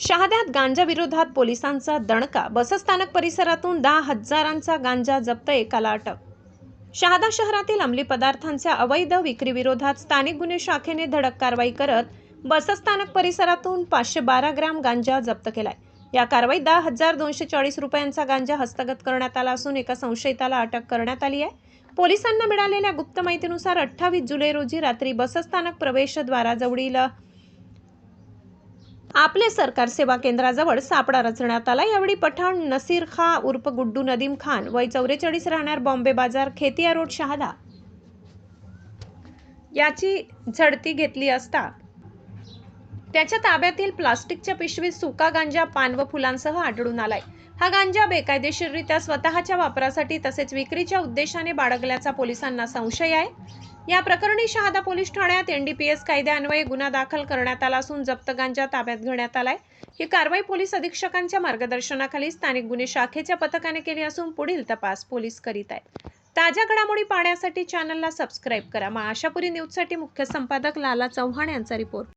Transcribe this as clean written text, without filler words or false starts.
शहाद्यात गांजा विरोधात पोलिसांचा दणका. बसस्थानक परिसरातून 10,000चा गांजा जप्त, एकाला अटक. शहादा शहरातील अंमली पदार्थांच्या अवैध विक्री विरोधात स्थानिक गुन्हे शाखेने धडक कारवाई करत बसस्थानक परिसरातून 512 ग्रॅम गांजा जप्त केलाय. या कारवाईत 10,240 रुपयांचा गांजा हस्तगत करण्यात आला असून एका संशयिताला अटक करण्यात आली आहे. पोलिसांना मिळालेल्या गुप्त माहितीनुसार 28 जुलै रोजी रात्री बसस्थानक प्रवेशद्वाराजवळील आपले सरकार सेवा केंद्राजवळ सापळा रचण्यात आला. यावेळी पठाण नसीर खा उर्फ गुड्डू नदीम खान वय 44 राहणार बॉम्बे बाजार खेतिया रोड शहादा याची झडती घेतली असता त्याच्या ताब्यातील प्लास्टिकच्या पिशवीत सुका गांजा पान व फुलांसह आढळून आलाय. हा गांजा बेकायदेशीररित्या स्वतःच्या वापरासाठी तसेच विक्रीच्या उद्देशाने बाळगल्याचा पोलिसांना संशय आहे. या प्रकरणी शहादा पोलीस ठाण्यात NDPS कायद्यान्वये गुन्हा दाखल करण्यात आला असून जप्त गांजा ताब्यात घेण्यात आलाय. ही कारवाई पोलीस अधीक्षकांच्या मार्गदर्शनाखाली स्थानिक गुन्हे शाखेच्या पथकाने केली असून पुढील तपास पोलीस करीत आहेत. ताज्या घडामोडी पाहण्यासाठी चॅनलला सबस्क्राईब करा. आशापुरी न्यूजसाठी मुख्य संपादक लाला चव्हाण यांचा रिपोर्ट.